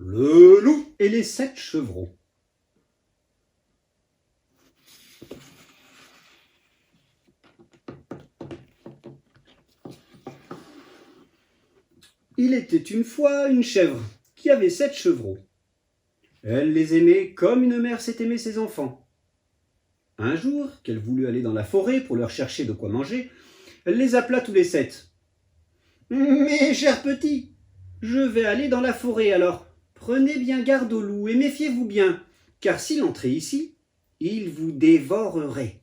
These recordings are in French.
Le loup et les 7 chevreaux. Il était une fois une chèvre qui avait 7 chevreaux. Elle les aimait comme une mère sait aimer ses enfants. Un jour, qu'elle voulut aller dans la forêt pour leur chercher de quoi manger, elle les appela tous les 7. « Mes chers petits, je vais aller dans la forêt, alors prenez bien garde au loup et méfiez-vous bien, car s'il entrait ici, il vous dévorerait.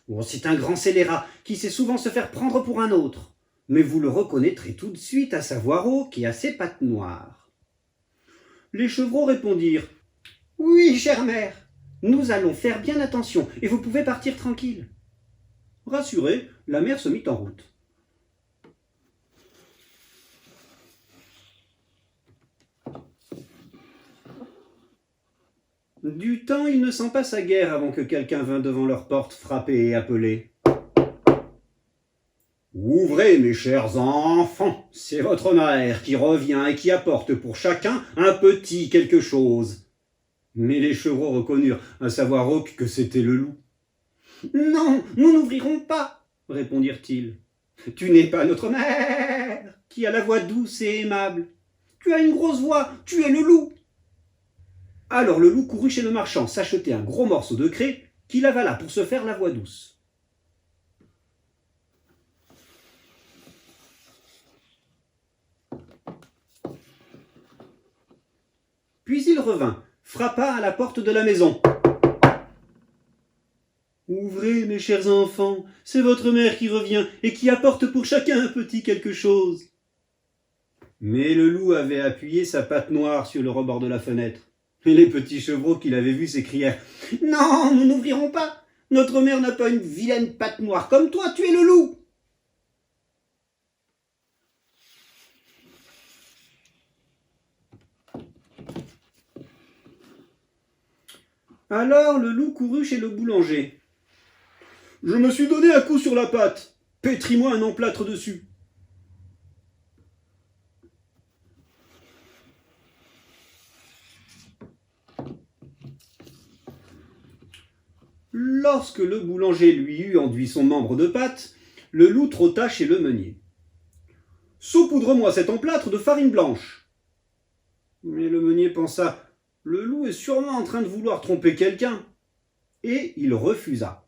Oh, c'est un grand scélérat qui sait souvent se faire prendre pour un autre, mais vous le reconnaîtrez tout de suite à sa voix rauque et à ses pattes noires. » Les chevreaux répondirent « Oui, chère mère, nous allons faire bien attention et vous pouvez partir tranquille. » Rassurée, la mère se mit en route. Du temps, il ne s'en passa guère avant que quelqu'un vînt devant leur porte frapper et appeler. « Ouvrez, mes chers enfants, c'est votre mère qui revient et qui apporte pour chacun un petit quelque chose. » Mais les chevreaux reconnurent à sa voix rauque que c'était le loup. « Non, nous n'ouvrirons pas, répondirent-ils. Tu n'es pas notre mère, qui a la voix douce et aimable. Tu as une grosse voix, tu es le loup. » Alors le loup courut chez le marchand s'acheter un gros morceau de craie qu'il avala pour se faire la voix douce. Puis il revint, frappa à la porte de la maison. « Ouvrez, mes chers enfants, c'est votre mère qui revient et qui apporte pour chacun un petit quelque chose. » Mais le loup avait appuyé sa patte noire sur le rebord de la fenêtre. Et les petits chevreaux qui l'avaient vu s'écrièrent « Non, nous n'ouvrirons pas. Notre mère n'a pas une vilaine patte noire comme toi, tu es le loup. » Alors le loup courut chez le boulanger. « Je me suis donné un coup sur la patte. Pétris-moi un emplâtre dessus. » Lorsque le boulanger lui eut enduit son membre de pâte, le loup trotta chez le meunier. « Saupoudre-moi cet emplâtre de farine blanche. » Mais le meunier pensa « Le loup est sûrement en train de vouloir tromper quelqu'un. » Et il refusa.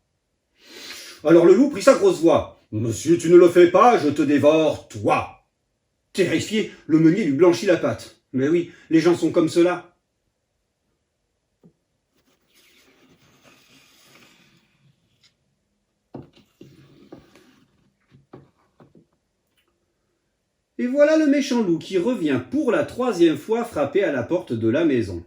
Alors le loup prit sa grosse voix. « Monsieur, tu ne le fais pas, je te dévore, toi !» Terrifié, le meunier lui blanchit la pâte. Mais oui, les gens sont comme cela. Et voilà le méchant loup qui revient pour la 3e fois frapper à la porte de la maison.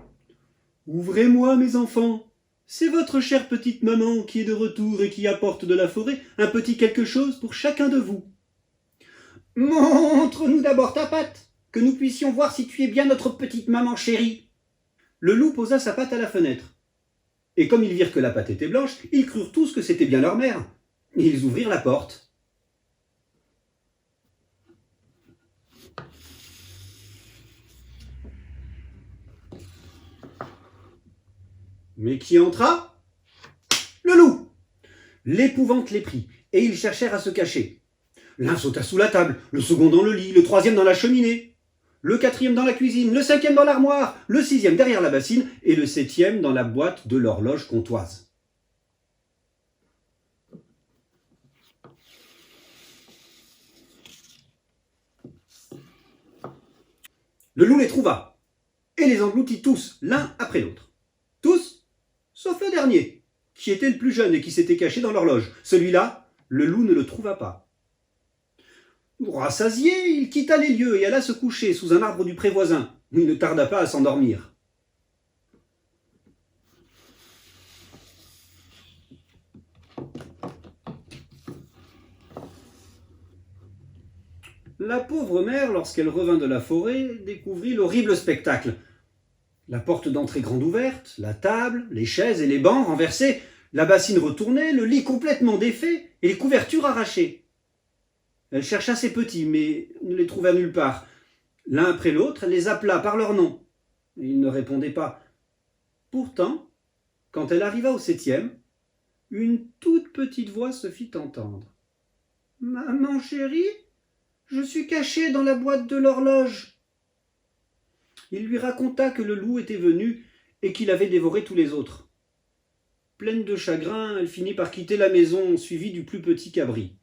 « Ouvrez-moi, mes enfants, c'est votre chère petite maman qui est de retour et qui apporte de la forêt un petit quelque chose pour chacun de vous. »« Montre-nous d'abord ta patte, que nous puissions voir si tu es bien notre petite maman chérie. » Le loup posa sa patte à la fenêtre. Et comme ils virent que la patte était blanche, ils crurent tous que c'était bien leur mère. Et ils ouvrirent la porte. Mais qui entra? Le loup. L'épouvante les prit, et ils cherchèrent à se cacher. L'un sauta sous la table, le second dans le lit, le 3e dans la cheminée, le 4e dans la cuisine, le 5e dans l'armoire, le 6e derrière la bassine, et le 7e dans la boîte de l'horloge comtoise. Le loup les trouva, et les engloutit tous, l'un après l'autre. Tous, sauf le dernier, qui était le plus jeune et qui s'était caché dans l'horloge. Celui-là, le loup ne le trouva pas. Rassasié, il quitta les lieux et alla se coucher sous un arbre du pré voisin, où il ne tarda pas à s'endormir. La pauvre mère, lorsqu'elle revint de la forêt, découvrit l'horrible spectacle. La porte d'entrée grande ouverte, la table, les chaises et les bancs renversés, la bassine retournée, le lit complètement défait et les couvertures arrachées. Elle chercha ses petits, mais ne les trouva nulle part. L'un après l'autre, elle les appela par leur nom. Ils ne répondaient pas. Pourtant, quand elle arriva au 7e, une toute petite voix se fit entendre. « Maman chérie, je suis cachée dans la boîte de l'horloge. » Il lui raconta que le loup était venu et qu'il avait dévoré tous les autres. Pleine de chagrin, elle finit par quitter la maison, suivie du plus petit cabri.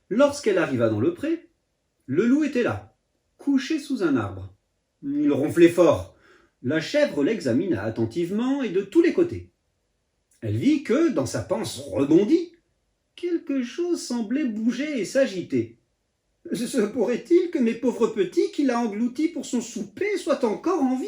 Lorsqu'elle arriva dans le pré, le loup était là, couché sous un arbre. Il ronflait fort. La chèvre l'examina attentivement et de tous les côtés. Elle vit que, dans sa panse rebondie, quelque chose semblait bouger et s'agiter. Se pourrait-il que mes pauvres petits qu'il a engloutis pour son souper soient encore en vie ?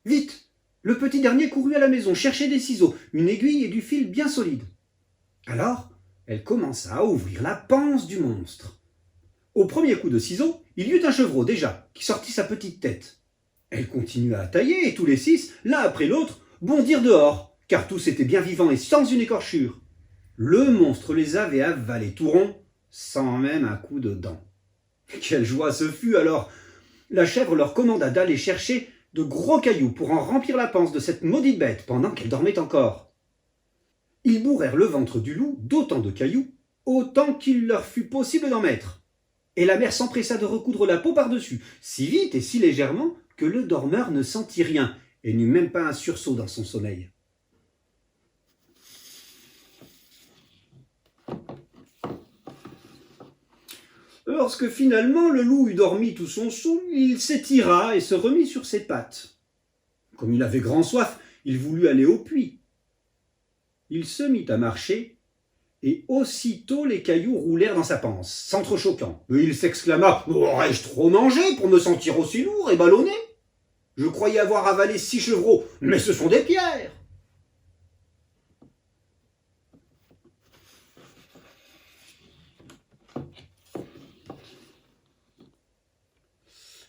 Vite ! Le petit dernier courut à la maison, chercher des ciseaux, une aiguille et du fil bien solides. Alors, elle commença à ouvrir la panse du monstre. Au premier coup de ciseau, il y eut un chevreau déjà, qui sortit sa petite tête. Elle continua à tailler et tous les 6, l'un après l'autre, bondirent dehors, car tous étaient bien vivants et sans une écorchure. Le monstre les avait avalés tout ronds, sans même un coup de dent. Quelle joie ce fut alors! La chèvre leur commanda d'aller chercher de gros cailloux pour en remplir la panse de cette maudite bête pendant qu'elle dormait encore. Ils bourrèrent le ventre du loup d'autant de cailloux, autant qu'il leur fut possible d'en mettre. Et la mère s'empressa de recoudre la peau par-dessus, si vite et si légèrement que le dormeur ne sentit rien et n'eut même pas un sursaut dans son sommeil. Lorsque finalement le loup eut dormi tout son soûl, il s'étira et se remit sur ses pattes. Comme il avait grand soif, il voulut aller au puits. Il se mit à marcher, et aussitôt les cailloux roulèrent dans sa panse, s'entrechoquant. Et il s'exclama « Aurais-je trop mangé pour me sentir aussi lourd et ballonné ? Je croyais avoir avalé 6 chevreaux, mais ce sont des pierres !»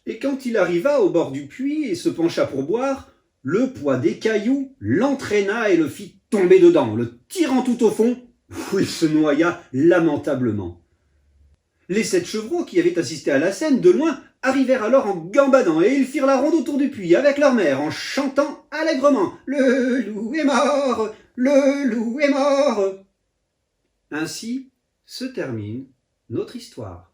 Et quand il arriva au bord du puits et se pencha pour boire, le poids des cailloux l'entraîna et le fit tomber dedans, le tirant tout au fond, où il se noya lamentablement. Les 7 chevreaux qui avaient assisté à la scène de loin arrivèrent alors en gambadant et ils firent la ronde autour du puits avec leur mère en chantant allègrement « Le loup est mort, le loup est mort !» Ainsi se termine notre histoire.